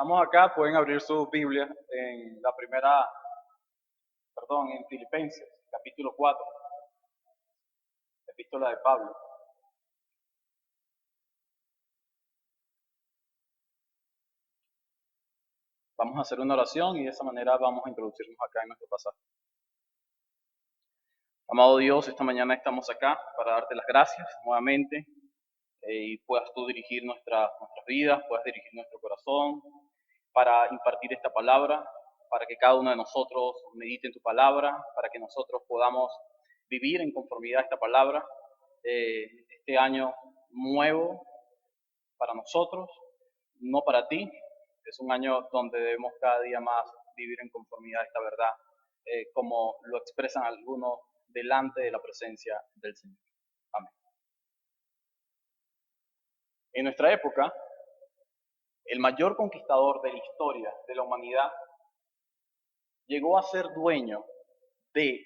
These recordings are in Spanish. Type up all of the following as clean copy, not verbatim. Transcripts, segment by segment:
Estamos acá, pueden abrir sus Biblias en en Filipenses, capítulo 4, epístola de Pablo. Vamos a hacer una oración y de esa manera vamos a introducirnos acá en nuestro pasaje. Amado Dios, esta mañana estamos acá para darte las gracias nuevamente y puedas tú dirigir nuestras vidas, puedas dirigir nuestro corazón para impartir esta palabra, para que cada uno de nosotros medite en tu palabra, para que nosotros podamos vivir en conformidad a esta palabra. Este año nuevo para nosotros, no para ti, es un año donde debemos cada día más vivir en conformidad a esta verdad, como lo expresan algunos delante de la presencia del Señor. Amén. En nuestra época, el mayor conquistador de la historia de la humanidad llegó a ser dueño de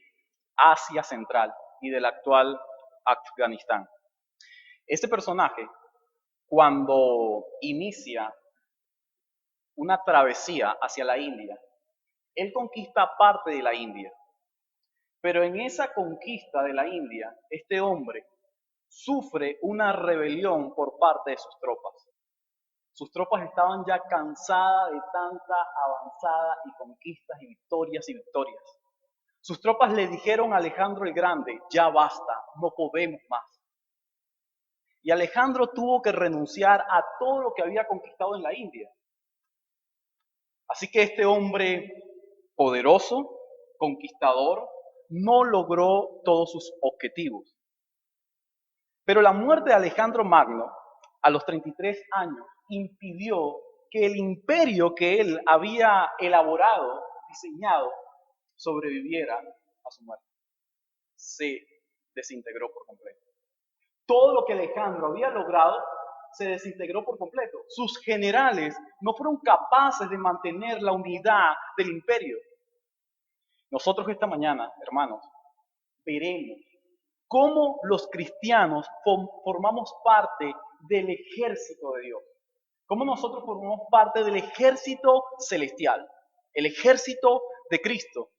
Asia Central y del actual Afganistán. Este personaje, cuando inicia una travesía hacia la India, él conquista parte de la India. Pero en esa conquista de la India, este hombre sufre una rebelión por parte de sus tropas. Sus tropas estaban ya cansadas de tanta avanzada y conquistas y victorias. Sus tropas le dijeron a Alejandro el Grande, ya basta, no podemos más. Y Alejandro tuvo que renunciar a todo lo que había conquistado en la India. Así que este hombre poderoso, conquistador, no logró todos sus objetivos. Pero la muerte de Alejandro Magno, a los 33 años, impidió que el imperio que él había elaborado, diseñado, sobreviviera a su muerte. Se desintegró por completo. Todo lo que Alejandro había logrado se desintegró por completo. Sus generales no fueron capaces de mantener la unidad del imperio. Nosotros esta mañana, hermanos, veremos cómo los cristianos formamos parte del ejército de Dios. Cómo nosotros formamos parte del ejército celestial, el ejército de Cristo.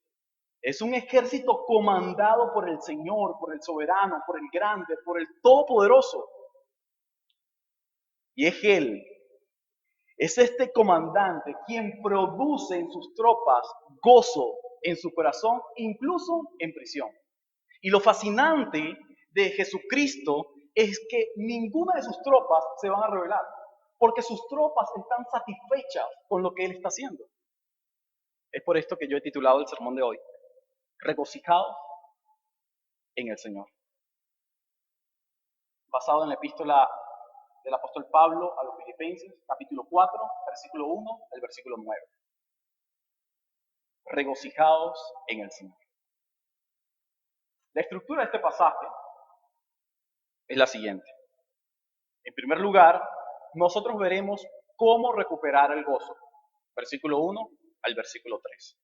Es un ejército comandado por el Señor, por el soberano, por el grande, por el todopoderoso. Y es Él, es este comandante quien produce en sus tropas gozo en su corazón, incluso en prisión. Y lo fascinante de Jesucristo es que ninguna de sus tropas se van a rebelar, porque sus tropas están satisfechas con lo que Él está haciendo. Es por esto que yo he titulado el sermón de hoy, Regocijados en el Señor. Basado en la epístola del apóstol Pablo a los Filipenses, capítulo 4, versículo 1 al versículo 9. Regocijados en el Señor. La estructura de este pasaje es la siguiente. En primer lugar, nosotros veremos cómo recuperar el gozo. Versículo 1 al versículo 3.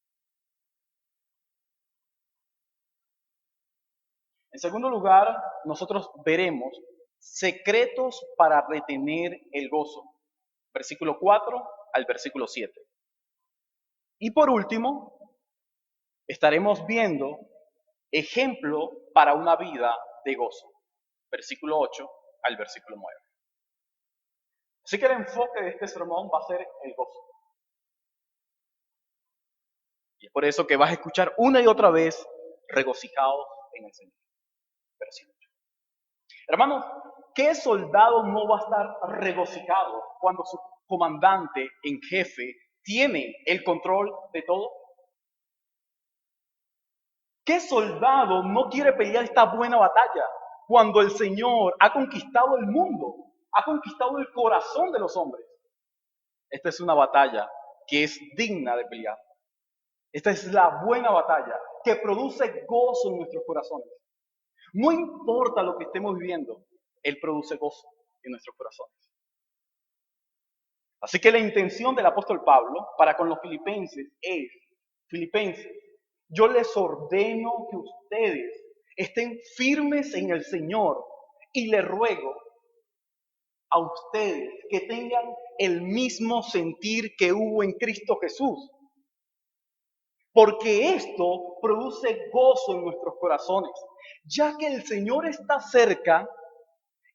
En segundo lugar, nosotros veremos secretos para retener el gozo. Versículo 4 al versículo 7. Y por último, estaremos viendo ejemplo para una vida de gozo. Versículo 8 al versículo 9. Así que el enfoque de este sermón va a ser el gozo. Y es por eso que vas a escuchar una y otra vez regocijados en el Señor. Versículo 8. Hermanos, ¿qué soldado no va a estar regocijado cuando su comandante en jefe tiene el control de todo? ¿Qué soldado no quiere pelear esta buena batalla cuando el Señor ha conquistado el mundo, ha conquistado el corazón de los hombres? Esta es una batalla que es digna de pelear. Esta es la buena batalla que produce gozo en nuestros corazones. No importa lo que estemos viviendo, Él produce gozo en nuestros corazones. Así que la intención del apóstol Pablo para con los filipenses es, filipenses, yo les ordeno que ustedes estén firmes en el Señor y les ruego a ustedes que tengan el mismo sentir que hubo en Cristo Jesús. Porque esto produce gozo en nuestros corazones, ya que el Señor está cerca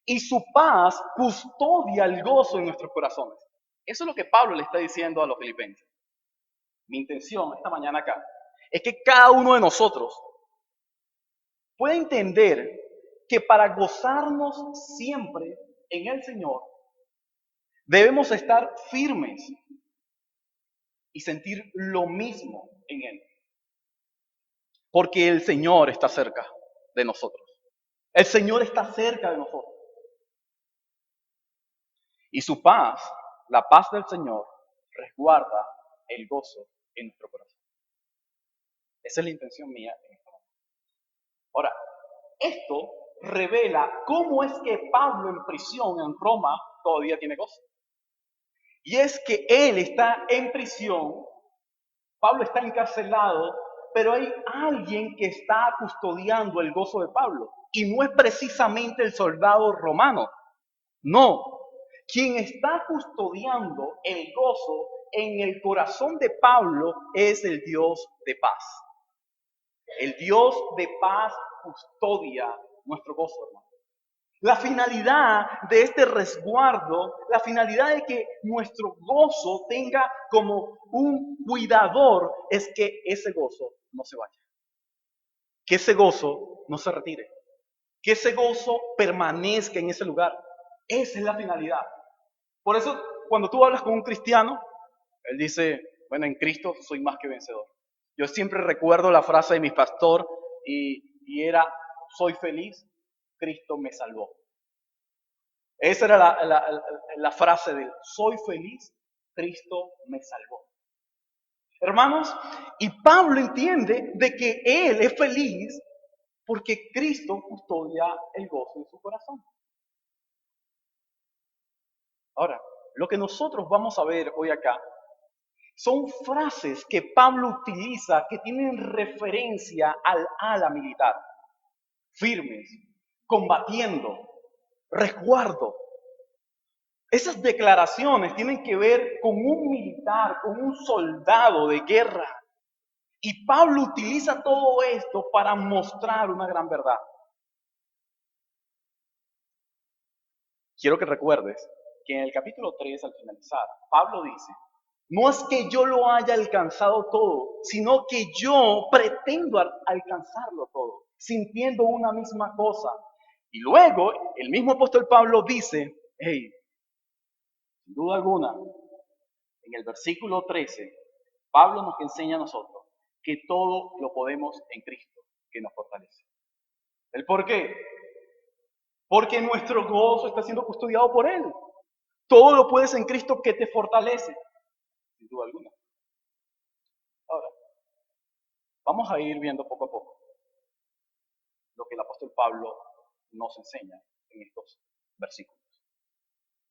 y su paz custodia el gozo en nuestros corazones. Eso es lo que Pablo le está diciendo a los filipenses. Mi intención esta mañana acá es que cada uno de nosotros pueda entender que para gozarnos siempre en el Señor debemos estar firmes y sentir lo mismo en Él. Porque el Señor está cerca de nosotros. El Señor está cerca de nosotros. Y su paz, la paz del Señor, resguarda el gozo en nuestro corazón. Esa es la intención mía en esta mañana. Ahora, esto revela cómo es que Pablo en prisión en Roma todavía tiene gozo. Y es que él está en prisión, Pablo está encarcelado, pero hay alguien que está custodiando el gozo de Pablo. Y no es precisamente el soldado romano. No. Quien está custodiando el gozo en el corazón de Pablo es el Dios de paz. El Dios de paz custodia nuestro gozo, hermano. La finalidad de este resguardo, la finalidad de que nuestro gozo tenga como un cuidador es que ese gozo no se vaya. Que ese gozo no se retire. Que ese gozo permanezca en ese lugar. Esa es la finalidad. Por eso, cuando tú hablas con un cristiano, él dice, bueno, en Cristo soy más que vencedor. Yo siempre recuerdo la frase de mi pastor y era, soy feliz, Cristo me salvó. Esa era la frase de él, soy feliz, Cristo me salvó. Hermanos, y Pablo entiende de que él es feliz porque Cristo custodia el gozo en su corazón. Ahora, lo que nosotros vamos a ver hoy acá son frases que Pablo utiliza que tienen referencia al ala militar. Firmes, combatiendo, resguardo. Esas declaraciones tienen que ver con un militar, con un soldado de guerra. Y Pablo utiliza todo esto para mostrar una gran verdad. Quiero que recuerdes que en el capítulo 3, al finalizar, Pablo dice, no es que yo lo haya alcanzado todo, sino que yo pretendo alcanzarlo todo, sintiendo una misma cosa. Y luego, el mismo apóstol Pablo dice, hey, sin duda alguna, en el versículo 13, Pablo nos enseña a nosotros que todo lo podemos en Cristo, que nos fortalece. ¿El por qué? Porque nuestro gozo está siendo custodiado por Él. Todo lo puedes en Cristo que te fortalece, sin duda alguna. Ahora, vamos a ir viendo poco a poco lo que el apóstol Pablo nos enseña en estos versículos.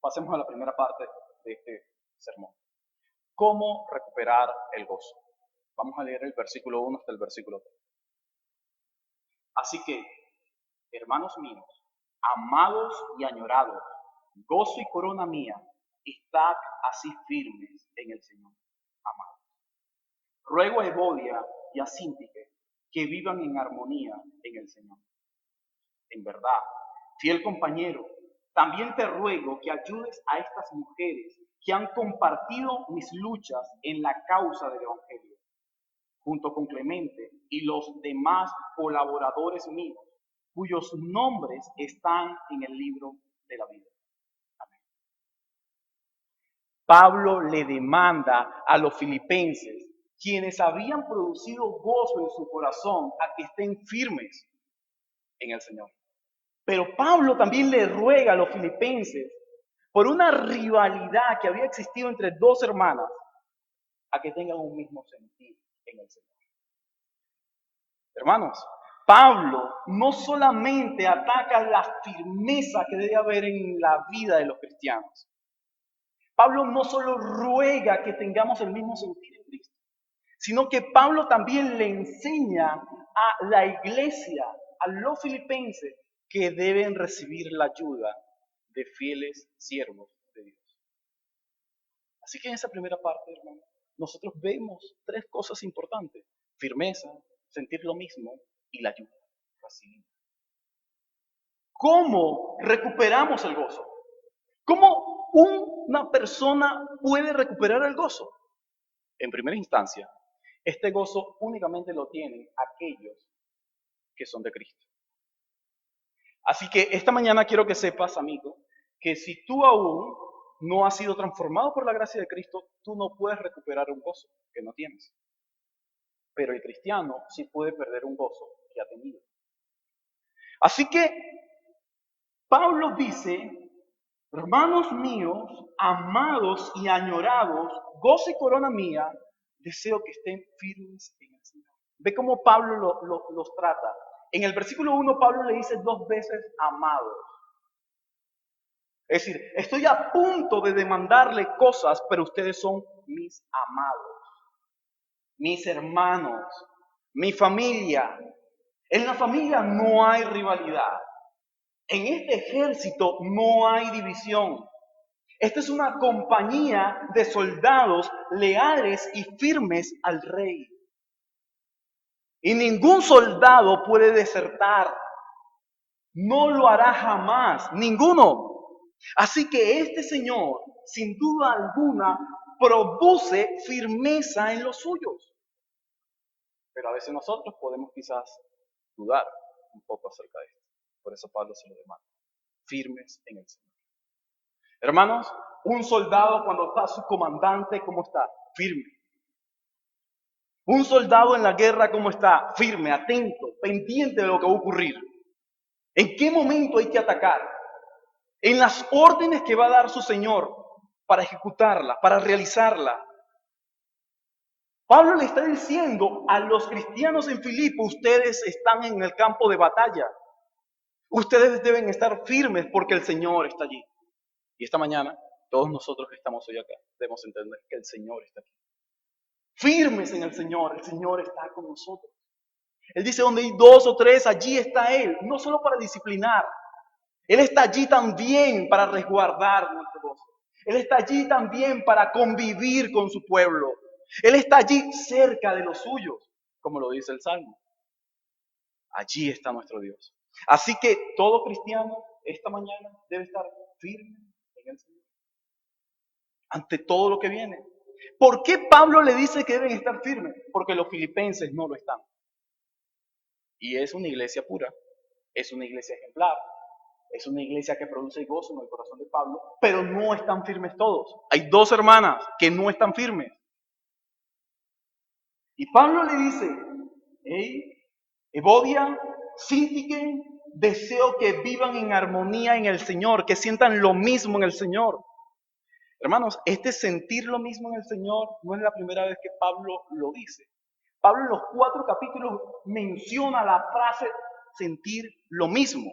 Pasemos a la primera parte de este sermón. ¿Cómo recuperar el gozo? Vamos a leer el versículo 1 hasta el versículo 3. Así que, hermanos míos, amados y añorados, gozo y corona mía, estad así firmes en el Señor, amados. Ruego a Evodia y a Síntique que vivan en armonía en el Señor. En verdad, fiel compañero, también te ruego que ayudes a estas mujeres que han compartido mis luchas en la causa del Evangelio, junto con Clemente y los demás colaboradores míos, cuyos nombres están en el libro de la vida. Amén. Pablo le demanda a los filipenses, quienes habían producido gozo en su corazón, a que estén firmes en el Señor. Pero Pablo también le ruega a los filipenses, por una rivalidad que había existido entre dos hermanas, a que tengan un mismo sentir en el Señor. Hermanos, Pablo no solamente ataca la firmeza que debe haber en la vida de los cristianos. Pablo no solo ruega que tengamos el mismo sentir en Cristo, sino que Pablo también le enseña a la iglesia, a los filipenses, que deben recibir la ayuda de fieles siervos de Dios. Así que en esa primera parte, hermano, nosotros vemos tres cosas importantes. Firmeza, sentir lo mismo y la ayuda. Así. ¿Cómo recuperamos el gozo? ¿Cómo una persona puede recuperar el gozo? En primera instancia, este gozo únicamente lo tienen aquellos que son de Cristo. Así que esta mañana quiero que sepas, amigo, que si tú aún no has sido transformado por la gracia de Cristo, tú no puedes recuperar un gozo que no tienes. Pero el cristiano sí puede perder un gozo que ha tenido. Así que Pablo dice, hermanos míos, amados y añorados, gozo y corona mía, deseo que estén firmes en el Señor. Ve cómo Pablo los trata. En el versículo 1 Pablo le dice 2 veces amados. Es decir, estoy a punto de demandarle cosas, pero ustedes son mis amados, mis hermanos, mi familia. En la familia no hay rivalidad. En este ejército no hay división. Esta es una compañía de soldados leales y firmes al rey. Y ningún soldado puede desertar. No lo hará jamás, ninguno. Así que este Señor, sin duda alguna, produce firmeza en los suyos. Pero a veces nosotros podemos quizás dudar un poco acerca de esto. Por eso Pablo se lo demanda. Firmes en el Señor. Hermanos, un soldado cuando está su comandante, ¿cómo está? Firme. Un soldado en la guerra, ¿cómo está? Firme, atento, pendiente de lo que va a ocurrir. ¿En qué momento hay que atacar? En las órdenes que va a dar su Señor para ejecutarla, para realizarla. Pablo le está diciendo a los cristianos en Filipo, ustedes están en el campo de batalla. Ustedes deben estar firmes porque el Señor está allí. Y esta mañana, todos nosotros que estamos hoy acá, debemos entender que el Señor está aquí. Firmes en el Señor está con nosotros. Él dice, donde hay 2 o 3, allí está Él, no solo para disciplinar. Él está allí también para resguardar nuestro gozo. Él está allí también para convivir con su pueblo. Él está allí cerca de los suyos, como lo dice el Salmo. Allí está nuestro Dios. Así que todo cristiano esta mañana debe estar firme en el Señor. Ante todo lo que viene. ¿Por qué Pablo le dice que deben estar firmes? Porque los filipenses no lo están. Y es una iglesia pura, es una iglesia ejemplar, es una iglesia que produce gozo en el corazón de Pablo, pero no están firmes todos. Hay 2 hermanas que no están firmes. Y Pablo le dice, hey, Evodia, Síntique, deseo que vivan en armonía en el Señor, que sientan lo mismo en el Señor. Hermanos, este sentir lo mismo en el Señor no es la primera vez que Pablo lo dice. Pablo en los 4 capítulos menciona la frase sentir lo mismo.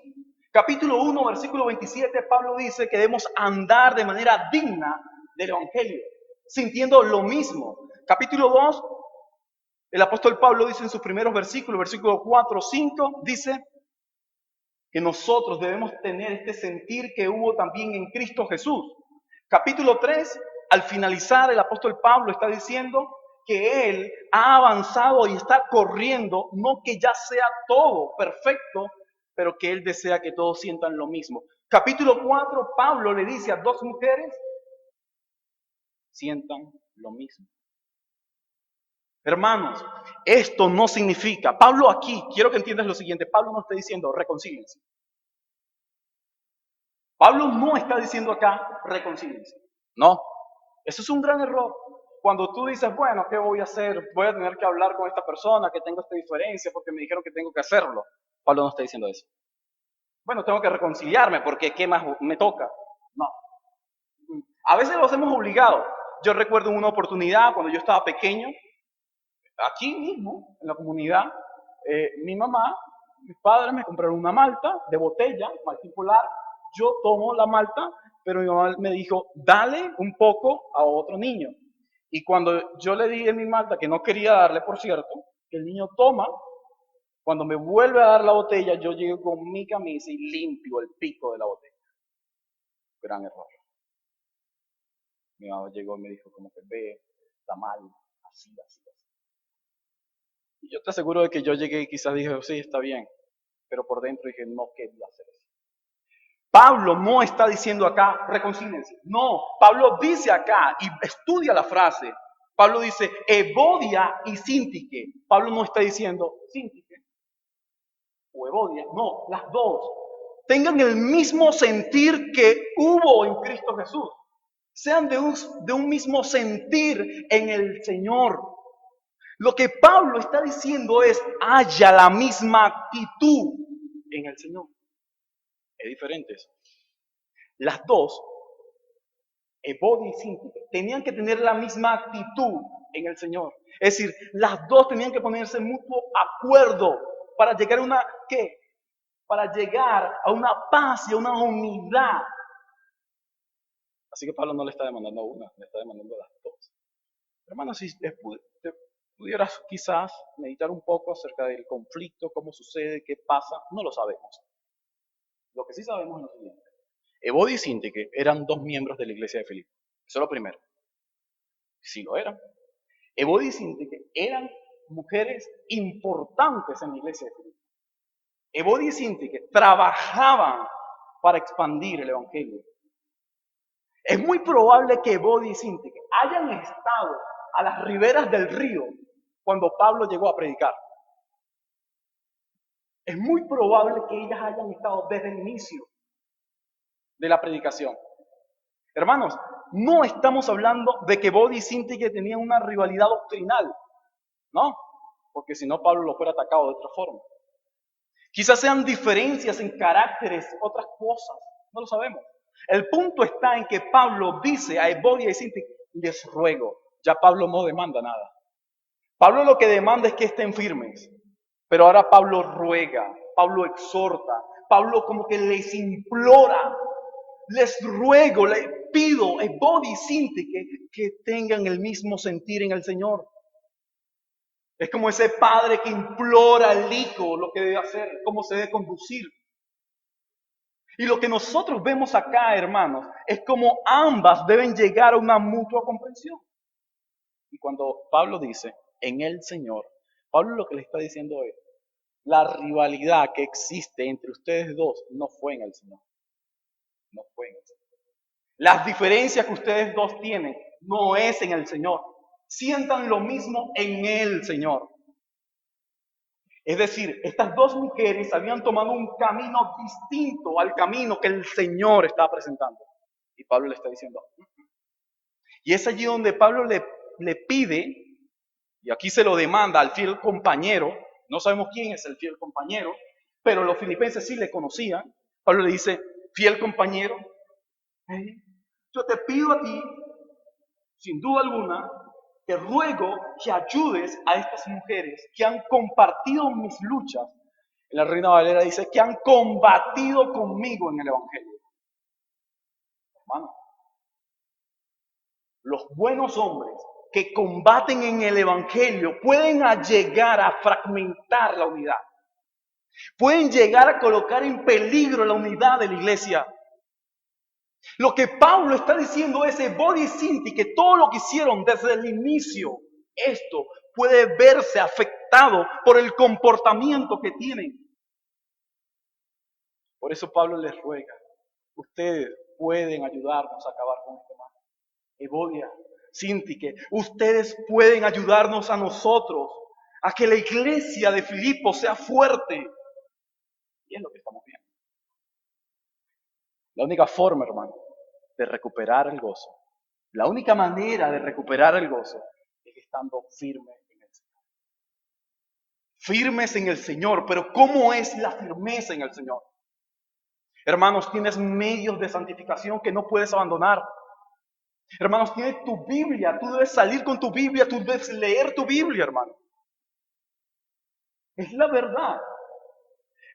Capítulo 1, versículo 27, Pablo dice que debemos andar de manera digna del Evangelio, sintiendo lo mismo. Capítulo 2, el apóstol Pablo dice en sus primeros versículos, versículo 4, 5, dice que nosotros debemos tener este sentir que hubo también en Cristo Jesús. Capítulo 3, al finalizar, el apóstol Pablo está diciendo que él ha avanzado y está corriendo, no que ya sea todo perfecto, pero que él desea que todos sientan lo mismo. Capítulo 4, Pablo le dice a 2 mujeres, sientan lo mismo. Hermanos, esto no significa, Pablo aquí, quiero que entiendas lo siguiente, Pablo no está diciendo reconcíliense. Pablo no está diciendo acá reconcíliense. No, eso es un gran error. Cuando tú dices, bueno, ¿qué voy a hacer? Voy a tener que hablar con esta persona que tengo esta diferencia porque me dijeron que tengo que hacerlo. Pablo no está diciendo eso. Bueno, tengo que reconciliarme porque ¿qué más me toca? No. A veces lo hacemos obligado. Yo recuerdo una oportunidad cuando yo estaba pequeño, aquí mismo, en la comunidad, mi mamá, mis padres me compraron una malta de botella, malta polar. Yo tomo la malta, pero mi mamá me dijo, dale un poco a otro niño. Y cuando yo le di en mi malta, que no quería darle, por cierto, que el niño toma, cuando me vuelve a dar la botella, yo llego con mi camisa y limpio el pico de la botella. Gran error. Mi mamá llegó y me dijo como que ve, está mal, así, así, así. Y yo te aseguro de que yo llegué y quizás dije, sí, está bien, pero por dentro dije, no quería hacer eso. Pablo no está diciendo acá, reconcíliense. No, Pablo dice acá, y estudia la frase. Pablo dice, Evodia y Síntique. Pablo no está diciendo Síntique o Evodia, no, las dos. Tengan el mismo sentir que hubo en Cristo Jesús. Sean de un mismo sentir en el Señor. Lo que Pablo está diciendo es, haya la misma actitud en el Señor. Es diferente eso. Las dos, Evodia y Síntique, tenían que tener la misma actitud en el Señor. Es decir, las dos tenían que ponerse en mutuo acuerdo para llegar a una, ¿qué? Para llegar a una paz y a una unidad. Así que Pablo no le está demandando a una, le está demandando a las dos. Hermano, si pudieras quizás meditar un poco acerca del conflicto, cómo sucede, qué pasa, no lo sabemos. Lo que sí sabemos es lo siguiente. Evodia y Síntique eran dos miembros de la iglesia de Filipo. Eso es lo primero. Sí lo eran. Evodia y Síntique eran mujeres importantes en la iglesia de Filipo. Evodia y Síntique trabajaban para expandir el evangelio. Es muy probable que Evodia y Síntique hayan estado a las riberas del río cuando Pablo llegó a predicar. Es muy probable que ellas hayan estado desde el inicio de la predicación. Hermanos, no estamos hablando de que Evodia y Síntique tenían una rivalidad doctrinal, ¿no? Porque si no, Pablo lo fuera atacado de otra forma. Quizás sean diferencias en caracteres, otras cosas, no lo sabemos. El punto está en que Pablo dice a Evodia y Síntique, les ruego. Ya Pablo no demanda nada. Pablo lo que demanda es que estén firmes. Pero ahora Pablo ruega, Pablo exhorta, Pablo como que les implora, les ruego, les pido, Evodia y Síntique, que tengan el mismo sentir en el Señor. Es como ese padre que implora al hijo lo que debe hacer, cómo se debe conducir. Y lo que nosotros vemos acá, hermanos, es como ambas deben llegar a una mutua comprensión. Y cuando Pablo dice, en el Señor, Pablo lo que le está diciendo es, la rivalidad que existe entre ustedes dos no fue en el Señor. No fue en el Señor. Las diferencias que ustedes dos tienen no es en el Señor. Sientan lo mismo en el Señor. Es decir, estas dos mujeres habían tomado un camino distinto al camino que el Señor estaba presentando. Y Pablo le está diciendo. Y es allí donde Pablo le pide, y aquí se lo demanda al fiel compañero, no sabemos quién es el fiel compañero, pero los filipenses sí le conocían. Pablo le dice, fiel compañero, yo te pido a ti, sin duda alguna, te ruego que ayudes a estas mujeres que han compartido mis luchas. En la Reina Valera dice que han combatido conmigo en el Evangelio. Hermano, los buenos hombres que combaten en el Evangelio pueden llegar a fragmentar la unidad. Pueden llegar a colocar en peligro la unidad de la iglesia. Lo que Pablo está diciendo es Evodia y Síntique, que todo lo que hicieron desde el inicio, esto puede verse afectado por el comportamiento que tienen. Por eso Pablo les ruega, ustedes pueden ayudarnos a acabar con este mal. Evodia, Síntique, ustedes pueden ayudarnos a nosotros a que la iglesia de Filipo sea fuerte. Y es lo que estamos viendo. La única forma, hermano, de recuperar el gozo, la única manera de recuperar el gozo es estando firmes en el Señor. Firmes en el Señor, pero ¿cómo es la firmeza en el Señor? Hermanos, tienes medios de santificación que no puedes abandonar. Hermanos, tienes tu Biblia, tú debes salir con tu Biblia, tú debes leer tu Biblia, hermano. Es la verdad.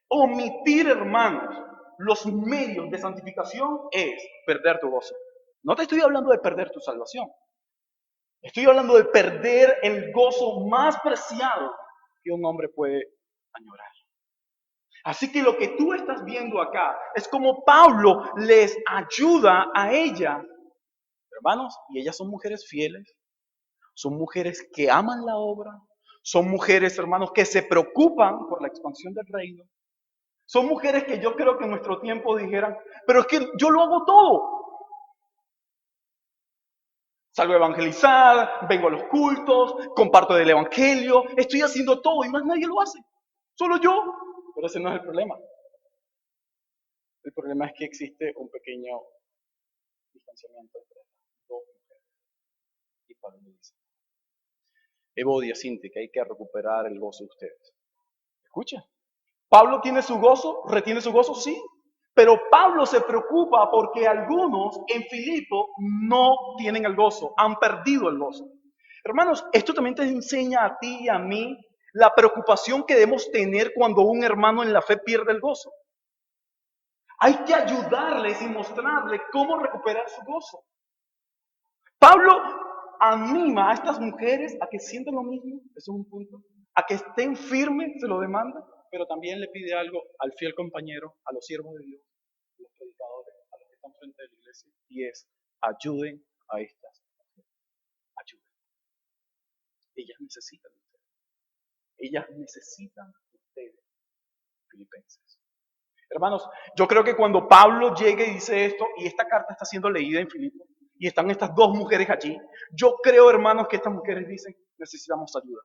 Omitir, hermanos, los medios de santificación es perder tu gozo. No te estoy hablando de perder tu salvación. Estoy hablando de perder el gozo más preciado que un hombre puede añorar. Así que lo que tú estás viendo acá es como Pablo les ayuda a ella hermanos, y ellas son mujeres fieles, son mujeres que aman la obra, son mujeres, hermanos, que se preocupan por la expansión del reino. Son mujeres que yo creo que en nuestro tiempo dijeran, pero es que yo lo hago todo. Salgo a evangelizar, vengo a los cultos, comparto el evangelio, estoy haciendo todo y más nadie lo hace. Solo yo. Pero ese no es el problema. El problema es que existe un pequeño distanciamiento entre las dos mujeres. Y Pablo le dice, Evodia, Sinti, que hay que recuperar el gozo de ustedes. Escucha. Pablo tiene su gozo, retiene su gozo, sí. Pero Pablo se preocupa porque algunos en Filipo no tienen el gozo, han perdido el gozo. Hermanos, esto también te enseña a ti y a mí la preocupación que debemos tener cuando un hermano en la fe pierde el gozo. Hay que ayudarles y mostrarles cómo recuperar su gozo. Pablo anima a estas mujeres a que sientan lo mismo, eso es un punto, a que estén firmes, se lo demanda, pero también le pide algo al fiel compañero, a los siervos de Dios, a los predicadores, a los que están frente de la iglesia, y es, ayuden a estas mujeres, ayuden. Ellas necesitan de ustedes, ellas necesitan de ustedes, filipenses. Hermanos, yo creo que cuando Pablo llegue y dice esto, y esta carta está siendo leída en Filipo, y están estas dos mujeres allí, yo creo, hermanos, que estas mujeres dicen, necesitamos ayuda,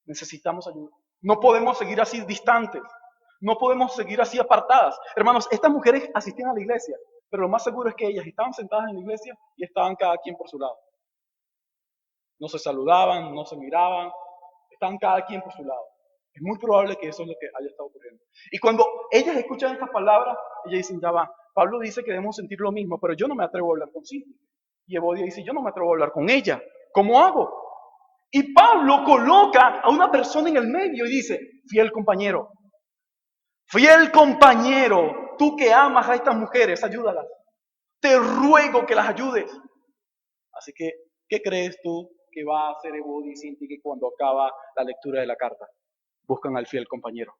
necesitamos ayuda. No podemos seguir así distantes, no podemos seguir así apartadas. Hermanos, estas mujeres asistían a la iglesia, pero lo más seguro es que ellas estaban sentadas en la iglesia y estaban cada quien por su lado. No se saludaban, no se miraban, estaban cada quien por su lado. Es muy probable que eso es lo que haya estado ocurriendo. Y cuando ellas escuchan estas palabras, ellas dicen, ya va, Pablo dice que debemos sentir lo mismo, pero yo no me atrevo a hablar con Cintia. Y Evodia dice, yo no me atrevo a hablar con ella. ¿Cómo hago? Y Pablo coloca a una persona en el medio y dice, fiel compañero, tú que amas a estas mujeres, ayúdalas. Te ruego que las ayudes. Así que, ¿qué crees tú que va a hacer Evodia y Cintia que cuando acaba la lectura de la carta? Buscan al fiel compañero.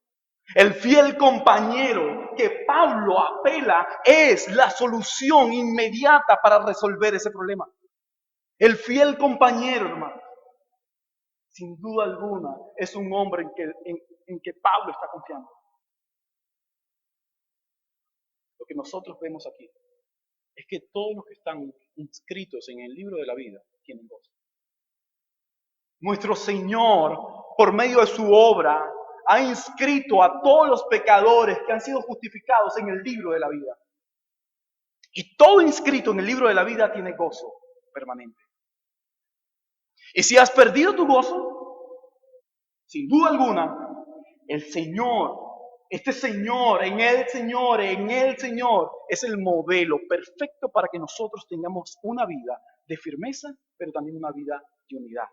El fiel compañero que Pablo apela es la solución inmediata para resolver ese problema. El fiel compañero, hermano, sin duda alguna, es un hombre en que Pablo está confiando. Lo que nosotros vemos aquí es que todos los que están inscritos en el libro de la vida tienen gozo. Nuestro Señor, por medio de su obra, ha inscrito a todos los pecadores que han sido justificados en el libro de la vida. Y todo inscrito en el libro de la vida tiene gozo permanente. Y si has perdido tu gozo, sin duda alguna, el Señor, este Señor, en el Señor, es el modelo perfecto para que nosotros tengamos una vida de firmeza, pero también una vida de unidad.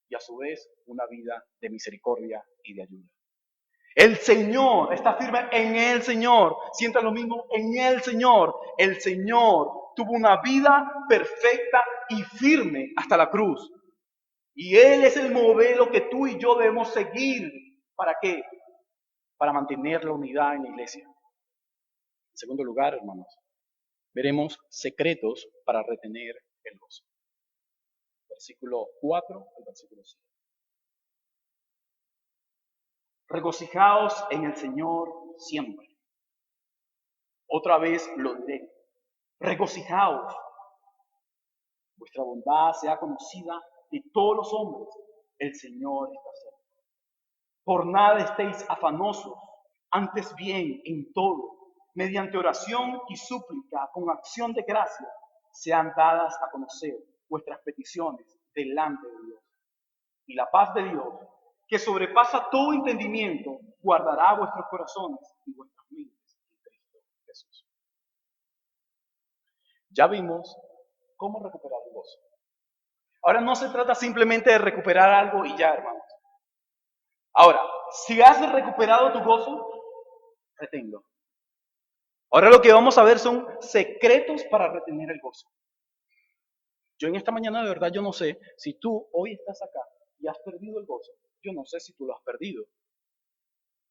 Y a su vez, una vida de misericordia y de ayuda. El Señor está firme en el Señor. Sienta lo mismo en el Señor. El Señor tuvo una vida perfecta y firme hasta la cruz. Y Él es el modelo que tú y yo debemos seguir. ¿Para qué? Para mantener la unidad en la iglesia. En segundo lugar, hermanos, veremos secretos para retener el gozo. Versículo 4 al versículo 5. Regocijaos en el Señor siempre. Otra vez lo diré. Regocijaos. Vuestra bondad sea conocida de todos los hombres. El Señor está cerca. Por nada estéis afanosos, antes bien en todo, mediante oración y súplica, con acción de gracia, sean dadas a conocer vuestras peticiones delante de Dios. Y la paz de Dios, que sobrepasa todo entendimiento, guardará vuestros corazones y vuestras mentes en Cristo Jesús. Ya vimos cómo recuperar el gozo. Ahora no se trata simplemente de recuperar algo y ya, hermanos. Ahora, si has recuperado tu gozo, reténlo. Ahora lo que vamos a ver son secretos para retener el gozo. Yo en esta mañana de verdad yo no sé si tú hoy estás acá y has perdido el gozo. Yo no sé si tú lo has perdido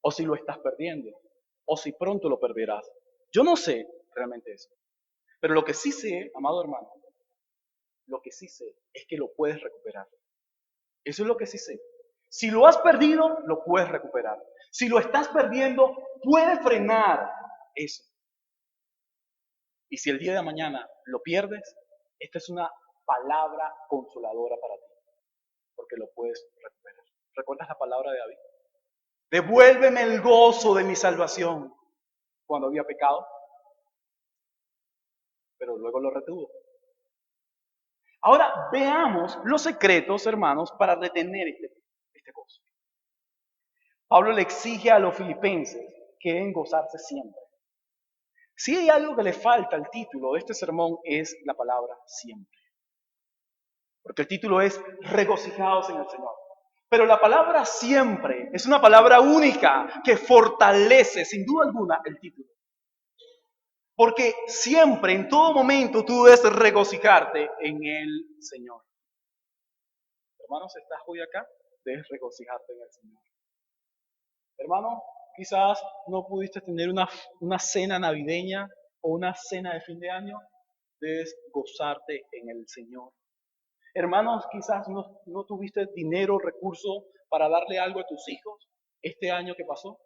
o si lo estás perdiendo o si pronto lo perderás. Yo no sé realmente eso. Pero lo que sí sé, amado hermano, lo que sí sé es que lo puedes recuperar. Eso es lo que sí sé. Si lo has perdido, lo puedes recuperar. Si lo estás perdiendo, puedes frenar eso. Y si el día de mañana lo pierdes, esta es una palabra consoladora para ti, porque lo puedes recuperar. ¿Recuerdas la palabra de David? Devuélveme el gozo de mi salvación cuando había pecado, pero luego lo retuvo. Ahora veamos los secretos, hermanos, para retener este gozo. Pablo le exige a los filipenses que deben gozarse siempre. Si hay algo que le falta al título de este sermón es la palabra siempre. Porque el título es regocijados en el Señor. Pero la palabra siempre es una palabra única que fortalece sin duda alguna el título. Porque siempre, en todo momento, tú debes regocijarte en el Señor. Hermanos, ¿estás hoy acá? Debes regocijarte en el Señor. Hermano, quizás no pudiste tener una cena navideña o una cena de fin de año. Debes gozarte en el Señor. Hermanos, quizás no tuviste dinero, recursos para darle algo a tus hijos este año que pasó.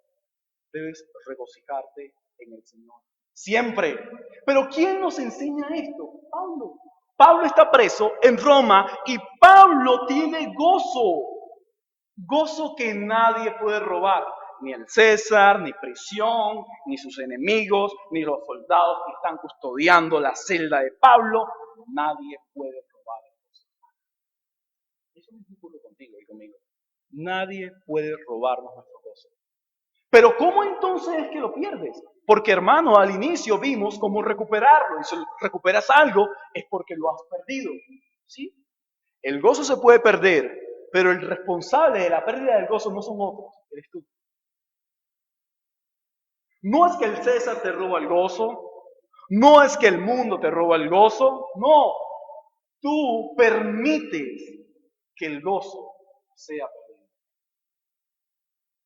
Debes regocijarte en el Señor. Siempre. Pero ¿quién nos enseña esto? Pablo. Pablo está preso en Roma y Pablo tiene gozo. Gozo que nadie puede robar. Ni el César, ni prisión, ni sus enemigos, ni los soldados que están custodiando la celda de Pablo. Nadie puede robar el gozo. Eso mismo ocurre contigo y conmigo. Nadie puede robarnos nuestro gozo. Pero ¿cómo entonces es que lo pierdes? Porque hermano, al inicio vimos cómo recuperarlo. Y si recuperas algo es porque lo has perdido. ¿Sí? El gozo se puede perder, pero el responsable de la pérdida del gozo no son otros, eres tú. No es que el César te roba el gozo, no es que el mundo te roba el gozo, no. Tú permites que el gozo sea perdido.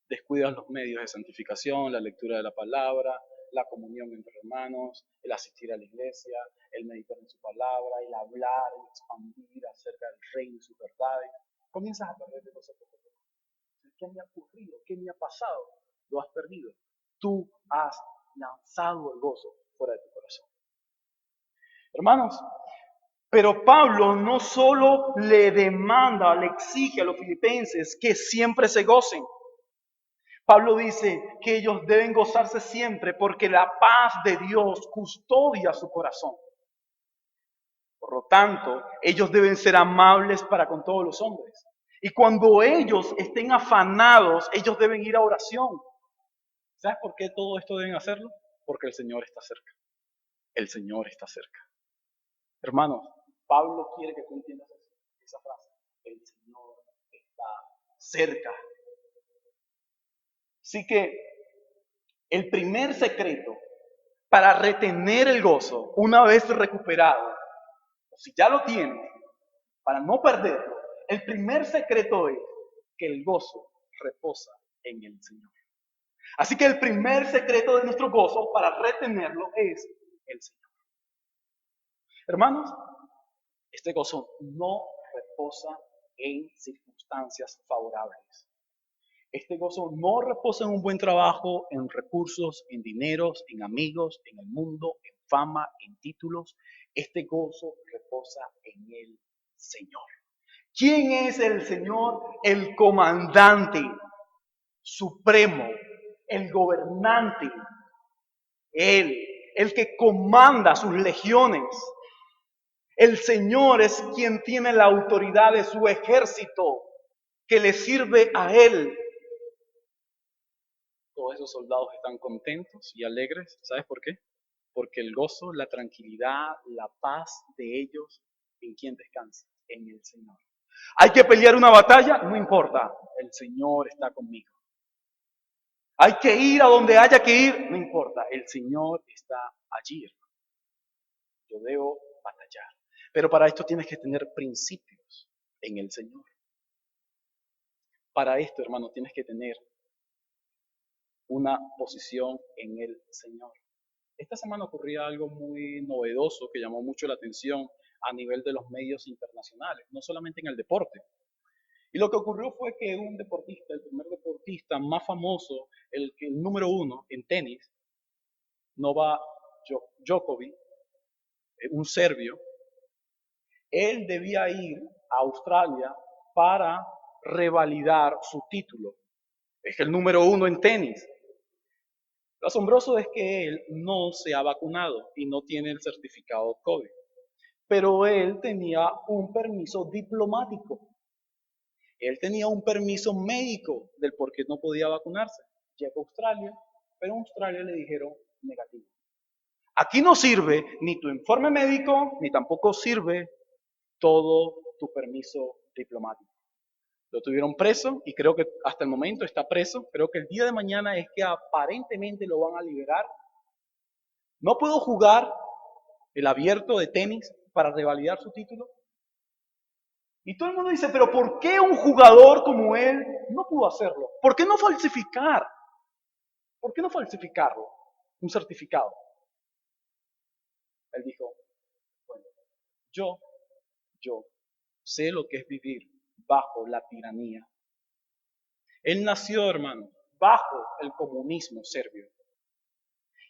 Descuidas los medios de santificación, la lectura de la palabra, la comunión entre hermanos, el asistir a la iglesia, el meditar en su palabra, el hablar, el expandir acerca del reino y sus verdades. Comienzas a perder de gozo poco a poco. ¿Qué me ha ocurrido? ¿Qué me ha pasado? Lo has perdido. Tú has lanzado el gozo fuera de tu corazón. Hermanos, pero Pablo no solo le demanda, le exige a los filipenses que siempre se gocen. Pablo dice que ellos deben gozarse siempre porque la paz de Dios custodia su corazón. Por lo tanto, ellos deben ser amables para con todos los hombres. Y cuando ellos estén afanados, ellos deben ir a oración. ¿Sabes por qué todo esto deben hacerlo? Porque el Señor está cerca. El Señor está cerca. Hermanos, Pablo quiere que tú entiendas esa frase. El Señor está cerca. Así que el primer secreto para retener el gozo, una vez recuperado, o si ya lo tienes, para no perderlo, el primer secreto es que el gozo reposa en el Señor. Así que el primer secreto de nuestro gozo para retenerlo es el Señor. Hermanos, este gozo no reposa en circunstancias favorables. Este gozo no reposa en un buen trabajo, en recursos, en dineros, en amigos, en el mundo, en fama, en títulos. Este gozo reposa en el Señor. ¿Quién es el Señor? El comandante supremo, el gobernante, Él, el que comanda sus legiones. El Señor es quien tiene la autoridad de su ejército que le sirve a Él. Todos esos soldados están contentos y alegres. ¿Sabes por qué? Porque el gozo, la tranquilidad, la paz de ellos, ¿en quién descansa? En el Señor. ¿Hay que pelear una batalla? No importa, el Señor está conmigo. ¿Hay que ir a donde haya que ir? No importa, el Señor está allí. Yo debo batallar. Pero para esto tienes que tener principios en el Señor. Para esto, hermano, tienes que tener una posición en el Señor. Esta semana ocurría algo muy novedoso que llamó mucho la atención a nivel de los medios internacionales, no solamente en el deporte. Y lo que ocurrió fue que un deportista, el primer deportista más famoso, el número uno en tenis, Novak Djokovic, un serbio, él debía ir a Australia para revalidar su título. Es el número uno en tenis. Lo asombroso es que él no se ha vacunado y no tiene el certificado COVID. Pero él tenía un permiso diplomático. Él tenía un permiso médico del por qué no podía vacunarse. Llegó a Australia, pero en Australia le dijeron negativo. Aquí no sirve ni tu informe médico, ni tampoco sirve todo tu permiso diplomático. Lo tuvieron preso y creo que hasta el momento está preso. Creo que el día de mañana es que aparentemente lo van a liberar. No puedo jugar el abierto de tenis para revalidar su título. Y todo el mundo dice, pero ¿por qué un jugador como él no pudo hacerlo? ¿Por qué no falsificar? ¿Por qué no falsificarlo? Un certificado. Él dijo, bueno, yo sé lo que es vivir bajo la tiranía. Él nació, hermano, bajo el comunismo serbio.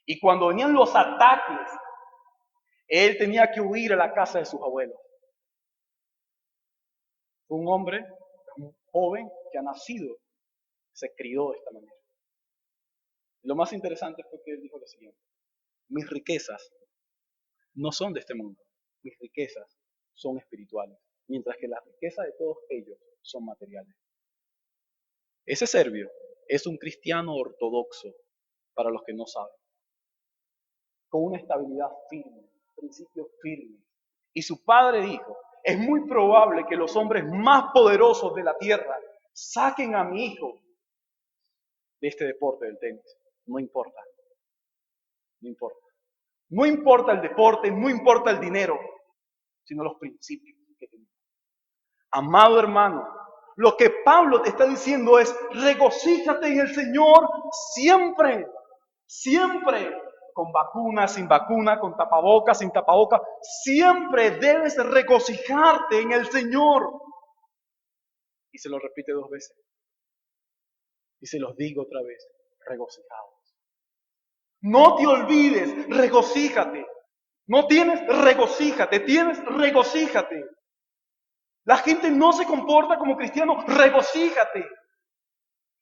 Y cuando venían los ataques, él tenía que huir a la casa de sus abuelos. Fue un hombre, un joven que ha nacido, se crió de esta manera. Lo más interesante fue que él dijo lo siguiente: mis riquezas no son de este mundo, mis riquezas son espirituales, mientras que las riquezas de todos ellos son materiales. Ese serbio es un cristiano ortodoxo, para los que no saben, con una estabilidad firme, principios firmes. Y su padre dijo, es muy probable que los hombres más poderosos de la tierra saquen a mi hijo de este deporte del tenis. No importa, no importa. No importa el deporte, no importa el dinero, sino los principios que tenemos. Amado hermano, lo que Pablo te está diciendo es, regocíjate en el Señor siempre, siempre, con vacuna, sin vacuna, con tapabocas, sin tapabocas, siempre debes regocijarte en el Señor. Y se lo repite 2 veces. Y se los digo otra vez, regocijados. No te olvides, regocíjate. No tienes, regocíjate. Tienes, regocíjate. La gente no se comporta como cristiano, regocíjate.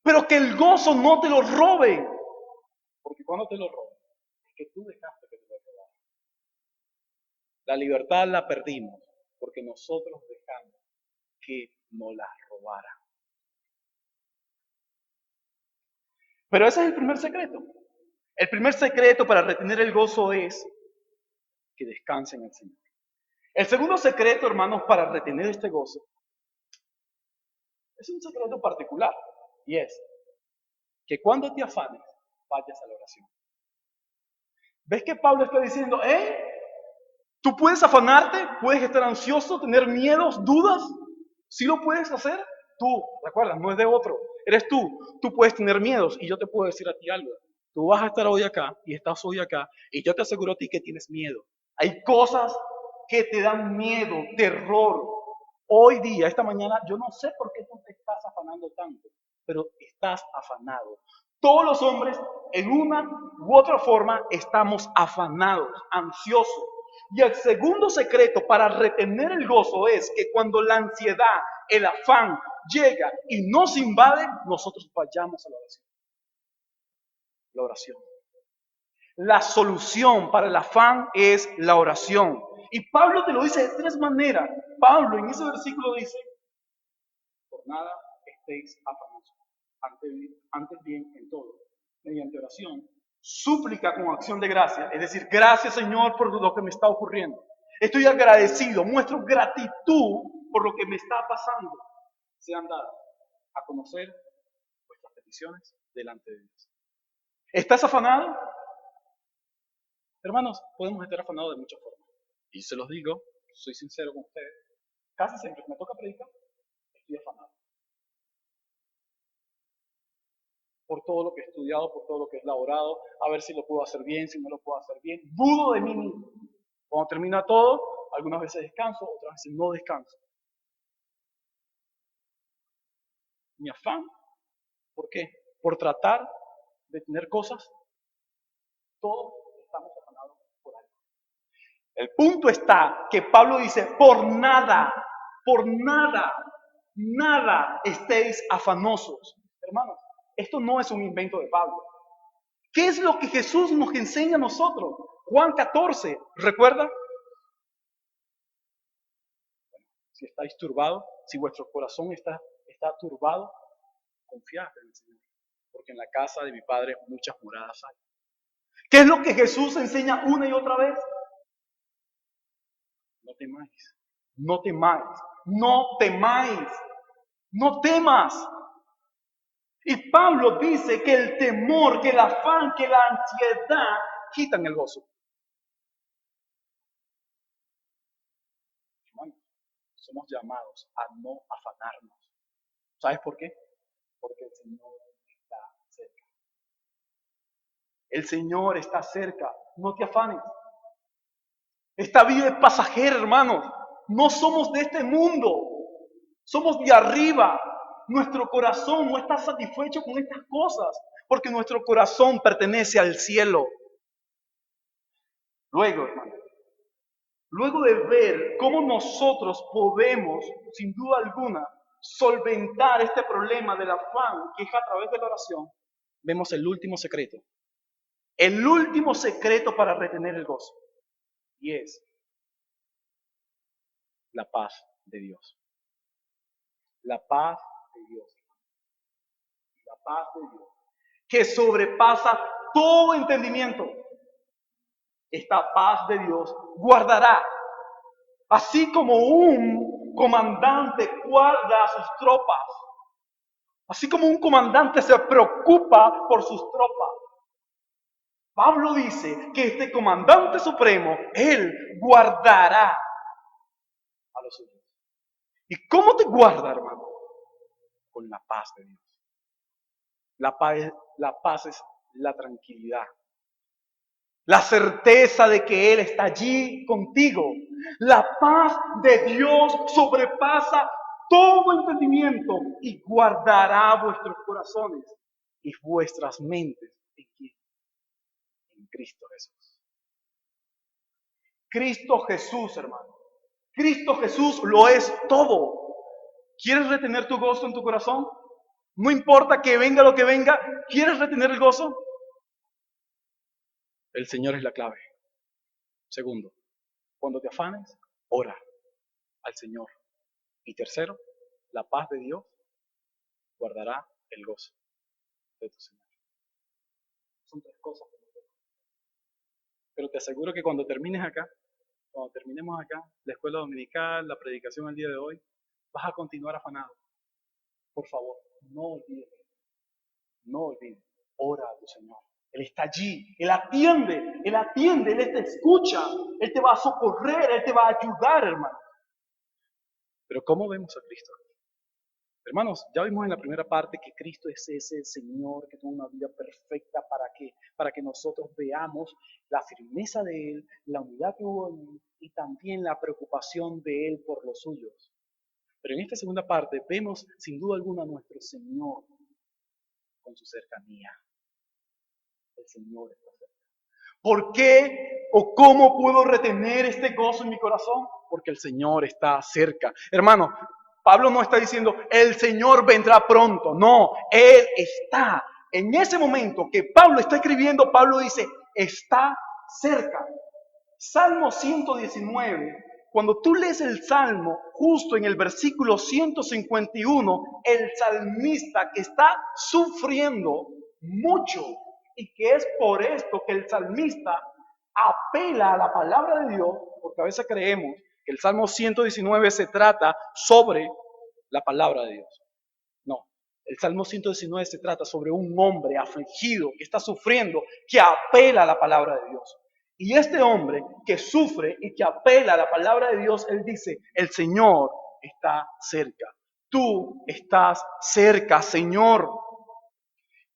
Pero que el gozo no te lo robe. Porque cuando te lo roben, es que tú dejaste que te lo robaran. La libertad la perdimos porque nosotros dejamos que nos la robaran. Pero ese es el primer secreto. El primer secreto para retener el gozo es que descansen en el Señor. El segundo secreto, hermanos, para retener este gozo es un secreto particular. Y es que cuando te afanes, vayas a la oración. ¿Ves que Pablo está diciendo, tú puedes afanarte, puedes estar ansioso, tener miedos, dudas? ¿Sí lo puedes hacer? Tú, recuerda, no es de otro, eres tú. Tú puedes tener miedos y yo te puedo decir a ti algo. Tú vas a estar hoy acá y estás hoy acá y yo te aseguro a ti que tienes miedo. Hay cosas que te dan miedo, terror. Hoy día, esta mañana, yo no sé por qué tú te estás afanando tanto, pero estás afanado. Todos los hombres, en una u otra forma, estamos afanados, ansiosos. Y el segundo secreto para retener el gozo es que cuando la ansiedad, el afán llega y nos invade, nosotros vayamos a la oración. La oración. La solución para el afán es la oración. Y Pablo te lo dice de 3 maneras. Pablo en ese versículo dice, por nada estéis afanosos, antes bien en todo, mediante oración, súplica con acción de gracia, es decir, gracias Señor por lo que me está ocurriendo. Estoy agradecido, muestro gratitud por lo que me está pasando. Sean dadas a conocer vuestras peticiones delante de Dios. ¿Estás afanado? Hermanos, podemos estar afanados de muchas formas. Y se los digo, soy sincero con ustedes, casi siempre que me toca predicar, estoy afanado. Por todo lo que he estudiado, por todo lo que he elaborado, a ver si lo puedo hacer bien, si no lo puedo hacer bien. Dudo de mí mismo. Cuando termina todo, algunas veces descanso, otras veces no descanso. Mi afán, ¿por qué? Por tratar de tener cosas, todos estamos afanados por algo. El punto está que Pablo dice, por nada, nada estéis afanosos. Hermanos, esto no es un invento de Pablo. ¿Qué es lo que Jesús nos enseña a nosotros? Juan 14, ¿recuerda? Si estáis turbados, si vuestro corazón está turbado, confiad en el Señor, porque en la casa de mi Padre muchas moradas hay. ¿Qué es lo que Jesús enseña una y otra vez? No temáis, no temáis, no temáis, no temas. Y Pablo dice que el temor, que el afán, que la ansiedad quitan el gozo. Hermanos, somos llamados a no afanarnos. ¿Sabes por qué? Porque el Señor está cerca. El Señor está cerca. No te afanes. Esta vida es pasajera, hermanos. No somos de este mundo. Somos de arriba. Nuestro corazón no está satisfecho con estas cosas, porque nuestro corazón pertenece al cielo. Luego, hermanos, luego de ver cómo nosotros podemos, sin duda alguna, solventar este problema del afán, que es a través de la oración, vemos el último secreto. El último secreto para retener el gozo. Y es la paz de Dios. La paz de Dios. La paz de Dios. Que sobrepasa todo entendimiento. Esta paz de Dios guardará. Así como un comandante guarda a sus tropas. Así como un comandante se preocupa por sus tropas. Pablo dice que este comandante supremo, él guardará a los suyos. ¿Y cómo te guarda, hermano? Con la paz de Dios. La paz es la tranquilidad. La certeza de que Él está allí contigo. La paz de Dios sobrepasa todo entendimiento y guardará vuestros corazones y vuestras mentes. ¿En quién? En Cristo Jesús. Cristo Jesús, hermano. Cristo Jesús lo es todo. ¿Quieres retener tu gozo en tu corazón? No importa que venga lo que venga, ¿quieres retener el gozo? El Señor es la clave. Segundo, cuando te afanes, ora al Señor. Y tercero, la paz de Dios guardará el gozo de tu Señor. Son tres cosas. Pero te aseguro que cuando terminemos acá, la escuela dominical, la predicación el día de hoy, vas a continuar afanado. Por favor, no olvides, ora a tu Señor. Él está allí, Él atiende, Él te escucha, Él te va a socorrer, Él te va a ayudar, hermano. Pero ¿cómo vemos a Cristo? Hermanos, ya vimos en la primera parte que Cristo es ese Señor que tuvo una vida perfecta para que nosotros veamos la firmeza de Él, la unidad que hubo en Él y también la preocupación de Él por los suyos. Pero en esta segunda parte vemos sin duda alguna a nuestro Señor con su cercanía. El Señor está cerca. ¿Por qué o cómo puedo retener este gozo en mi corazón? Porque el Señor está cerca. Hermano, Pablo no está diciendo, el Señor vendrá pronto. No, Él está. En ese momento que Pablo está escribiendo, Pablo dice, está cerca. Salmo 119, cuando tú lees el Salmo, justo en el versículo 151, el salmista que está sufriendo mucho, y que es por esto que el salmista apela a la palabra de Dios, porque a veces creemos que el Salmo 119 se trata sobre la palabra de Dios. No, el Salmo 119 se trata sobre un hombre afligido que está sufriendo, que apela a la palabra de Dios. Y este hombre que sufre y que apela a la palabra de Dios, él dice, el Señor está cerca. Tú estás cerca, Señor.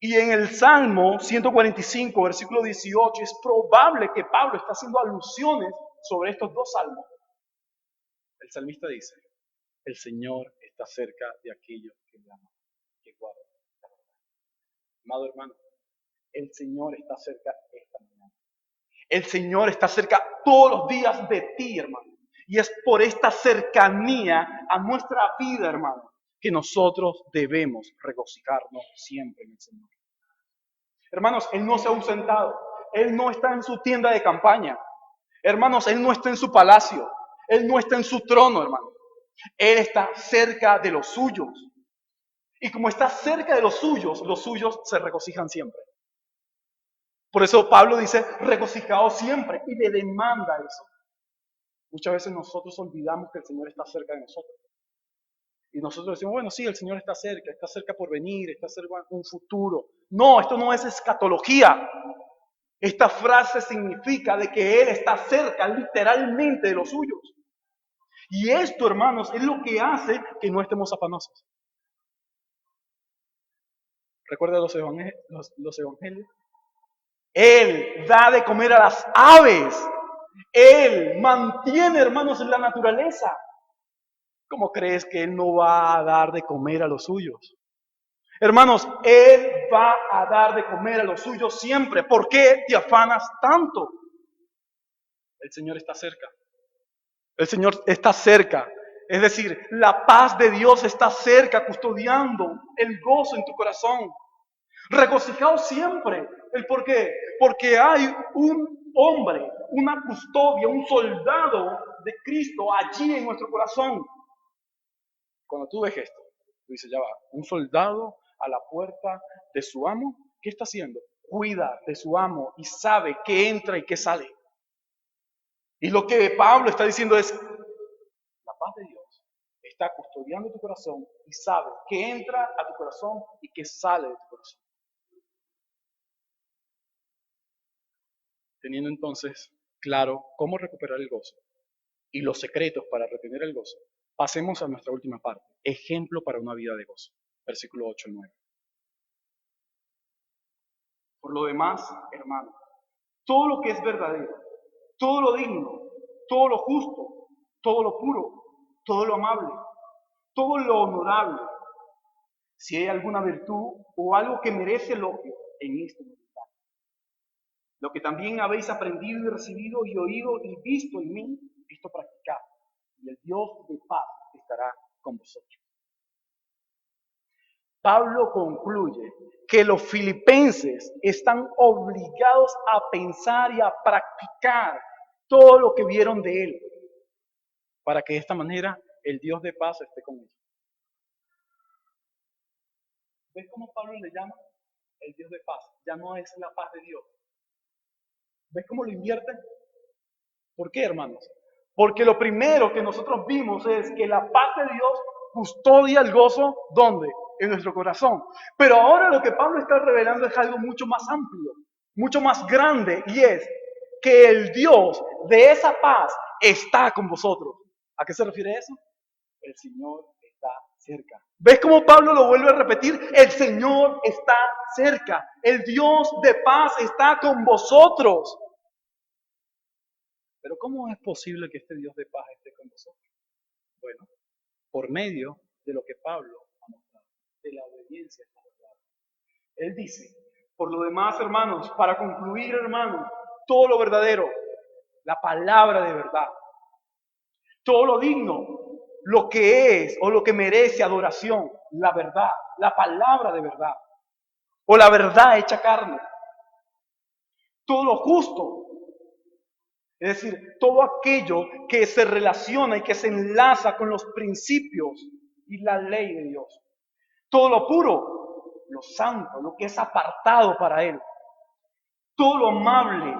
Y en el Salmo 145, versículo 18, es probable que Pablo está haciendo alusiones sobre estos dos salmos, el salmista dice, el Señor está cerca de aquellos que le aman, que guardan la verdad. Amado hermano, el Señor está cerca esta mañana. El Señor está cerca todos los días de ti, hermano. Y es por esta cercanía a nuestra vida, hermano, que nosotros debemos regocijarnos siempre en el Señor. Hermanos, Él no se ha ausentado. Él no está en su tienda de campaña. Hermanos, Él no está en su palacio. Él no está en su trono, hermano. Él está cerca de los suyos. Y como está cerca de los suyos se regocijan siempre. Por eso Pablo dice, regocijaos siempre, y le demanda eso. Muchas veces nosotros olvidamos que el Señor está cerca de nosotros. Y nosotros decimos, bueno, sí, el Señor está cerca por venir, está cerca en un futuro. No, esto no es escatología. Esta frase significa de que Él está cerca literalmente de los suyos. Y esto, hermanos, es lo que hace que no estemos afanosos. ¿Recuerda los evangelios? Él da de comer a las aves. Él mantiene, hermanos, la naturaleza. ¿Cómo crees que Él no va a dar de comer a los suyos? Hermanos, Él va a dar de comer a los suyos siempre. ¿Por qué te afanas tanto? El Señor está cerca. El Señor está cerca. Es decir, la paz de Dios está cerca, custodiando el gozo en tu corazón. Regocijado siempre. ¿El por qué? Porque hay un hombre, una custodia, un soldado de Cristo allí en nuestro corazón. Cuando tú ves esto, tú dices, ya va, un soldado a la puerta de su amo, ¿qué está haciendo? Cuida de su amo y sabe qué entra y qué sale. Y lo que Pablo está diciendo es, la paz de Dios está custodiando tu corazón y sabe qué entra a tu corazón y qué sale de tu corazón. Teniendo entonces claro cómo recuperar el gozo y los secretos para retener el gozo, pasemos a nuestra última parte, ejemplo para una vida de gozo, versículo 8 y 9. Por lo demás, hermanos, todo lo que es verdadero, todo lo digno, todo lo justo, todo lo puro, todo lo amable, todo lo honorable, si hay alguna virtud o algo que merece elogio, en esto meditad. Lo que también habéis aprendido y recibido y oído y visto en mí, esto practicad, y el Dios de paz estará con vosotros. Pablo concluye que los filipenses están obligados a pensar y a practicar todo lo que vieron de él, para que de esta manera el Dios de paz esté con ellos. ¿Ves cómo Pablo le llama el Dios de paz? Ya no es la paz de Dios. ¿Ves cómo lo invierte? ¿Por qué, hermanos? Porque lo primero que nosotros vimos es que la paz de Dios custodia el gozo, ¿dónde? En nuestro corazón. Pero ahora lo que Pablo está revelando es algo mucho más amplio, mucho más grande, y es que el Dios de esa paz está con vosotros. ¿A qué se refiere eso? El Señor está cerca. ¿Ves cómo Pablo lo vuelve a repetir? El Señor está cerca. El Dios de paz está con vosotros. Pero ¿cómo es posible que este Dios de paz esté con nosotros? Bueno, por medio de lo que Pablo ha mostrado, de la obediencia a esta verdad. Él dice, por lo demás, hermanos, para concluir, hermanos, todo lo verdadero, la palabra de verdad, todo lo digno, lo que es o lo que merece adoración, la verdad, la palabra de verdad, o la verdad hecha carne, todo lo justo, es decir, todo aquello que se relaciona y que se enlaza con los principios y la ley de Dios. Todo lo puro, lo santo, lo que es apartado para Él. Todo lo amable.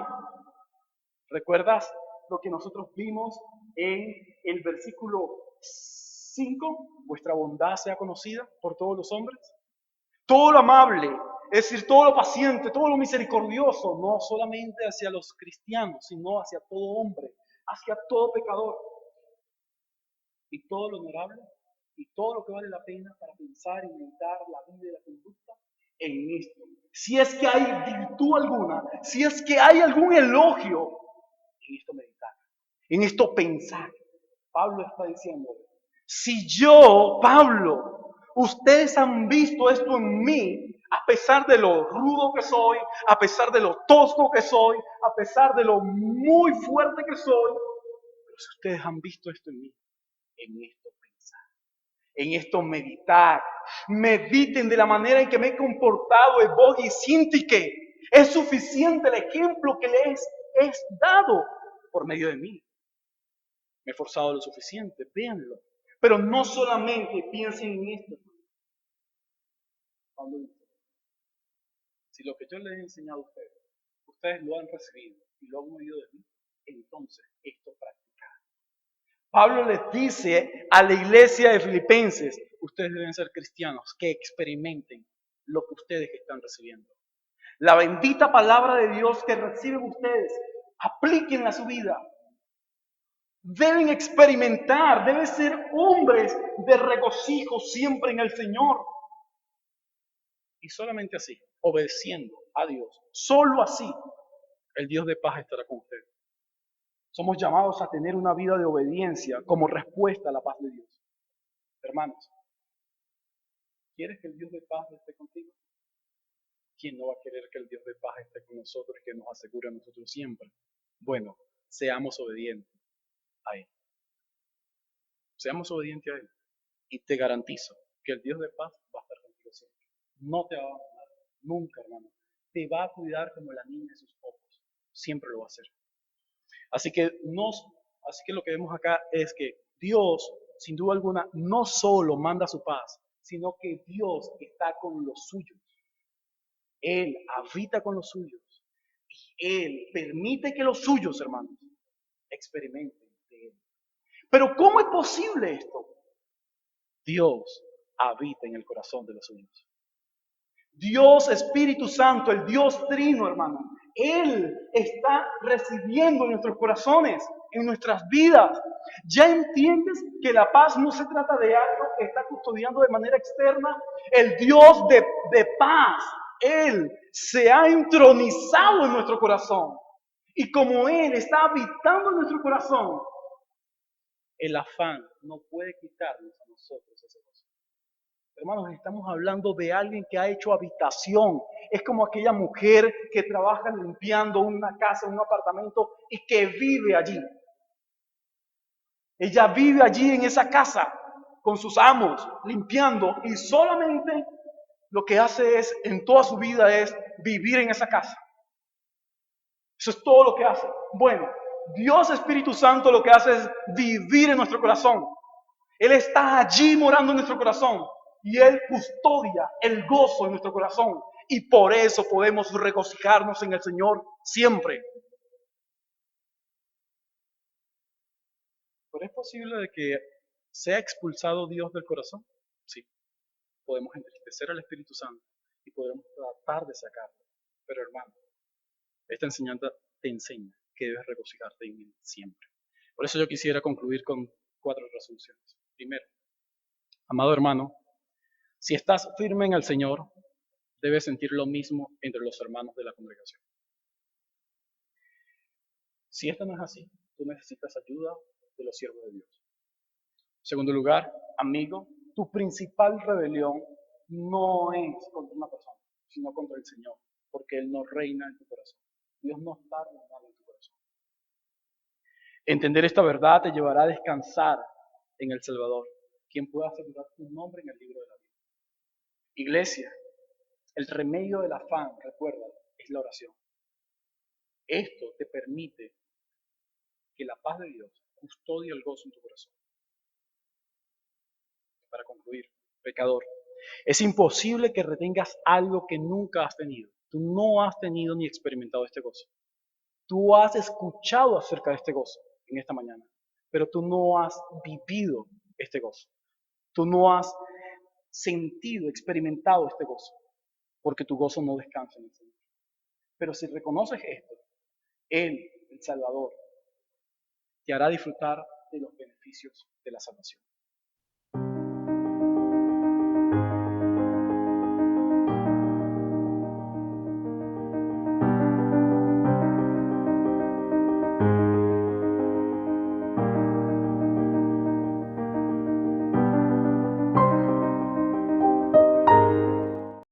¿Recuerdas lo que nosotros vimos en el versículo 5? Vuestra bondad sea conocida por todos los hombres. Todo lo amable, es decir, todo lo paciente, todo lo misericordioso, no solamente hacia los cristianos, sino hacia todo hombre, hacia todo pecador. Y todo lo honorable y todo lo que vale la pena para pensar y meditar la vida y la conducta en esto. Si es que hay virtud alguna, si es que hay algún elogio, en esto meditar. en esto pensar. Pablo está diciendo, si yo, Pablo, ustedes han visto esto en mí, a pesar de lo rudo que soy, a pesar de lo tosco que soy, a pesar de lo muy fuerte que soy, pero si ustedes han visto esto en mí, en esto pensar, en esto meditar, mediten de la manera en que me he comportado en vos y siente que es suficiente el ejemplo que les es dado por medio de mí. Me he esforzado lo suficiente, véanlo. Pero no solamente piensen en esto. Pablo dice, si lo que yo les he enseñado a ustedes, ustedes lo han recibido y lo han oído de mí, entonces esto practicar. Pablo les dice a la iglesia de Filipenses, ustedes deben ser cristianos que experimenten lo que ustedes están recibiendo. La bendita palabra de Dios que reciben ustedes, aplíquenla a su vida. Deben experimentar, deben ser hombres de regocijo siempre en el Señor. Y solamente así, obedeciendo a Dios, solo así, el Dios de paz estará con ustedes. Somos llamados a tener una vida de obediencia como respuesta a la paz de Dios. Hermanos, ¿quieres que el Dios de paz esté contigo? ¿Quién no va a querer que el Dios de paz esté con nosotros y que nos asegure a nosotros siempre? Bueno, seamos obedientes a Él. Seamos obedientes a Él. Y te garantizo que el Dios de paz va a estar contigo siempre. No te va a abandonar, nunca, hermano. Te va a cuidar como la niña de sus ojos. Siempre lo va a hacer. Así que lo que vemos acá es que Dios, sin duda alguna, no solo manda su paz, sino que Dios está con los suyos. Él habita con los suyos. Y Él permite que los suyos, hermanos, experimenten de Él. Pero ¿cómo es posible esto? Dios habita en el corazón de los suyos. Dios Espíritu Santo, el Dios Trino, hermano, Él está residiendo en nuestros corazones, en nuestras vidas. ¿Ya entiendes que la paz no se trata de algo que está custodiando de manera externa? El Dios de paz, Él se ha entronizado en nuestro corazón. Y como Él está habitando en nuestro corazón, el afán no puede quitarnos a nosotros ese gozo. Hermanos, estamos hablando de alguien que ha hecho habitación. Es como aquella mujer que trabaja limpiando una casa, un apartamento y que vive allí. Ella vive allí en esa casa con sus amos, limpiando, y solamente lo que hace es, en toda su vida, es vivir en esa casa. Eso es todo lo que hace. Bueno, Dios Espíritu Santo lo que hace es vivir en nuestro corazón. Él está allí morando en nuestro corazón y Él custodia el gozo en nuestro corazón. Y por eso podemos regocijarnos en el Señor siempre. ¿Pero es posible de que sea expulsado Dios del corazón? Sí. Podemos entristecer al Espíritu Santo y podemos tratar de sacarlo. Pero hermano, esta enseñanza te enseña que debes regocijarte en Él siempre. Por eso yo quisiera concluir con 4 resoluciones. Primero, amado hermano, si estás firme en el Señor, debes sentir lo mismo entre los hermanos de la congregación. Si esto no es así, tú necesitas ayuda de los siervos de Dios. En segundo lugar, amigo, tu principal rebelión no es contra una persona, sino contra el Señor, porque Él no reina en tu corazón. Dios no está reinando en tu corazón. Entender esta verdad te llevará a descansar en el Salvador, quien pueda asegurar tu nombre en el libro de la vida. Iglesia, el remedio del afán, recuerda, es la oración. Esto te permite que la paz de Dios custodie el gozo en tu corazón. Para concluir, pecador, es imposible que retengas algo que nunca has tenido. Tú no has tenido ni experimentado este gozo. Tú has escuchado acerca de este gozo en esta mañana, pero tú no has vivido este gozo. Tú no has sentido, experimentado este gozo, porque tu gozo no descansa en el Señor. Pero si reconoces esto, Él, el Salvador, te hará disfrutar de los beneficios de la salvación.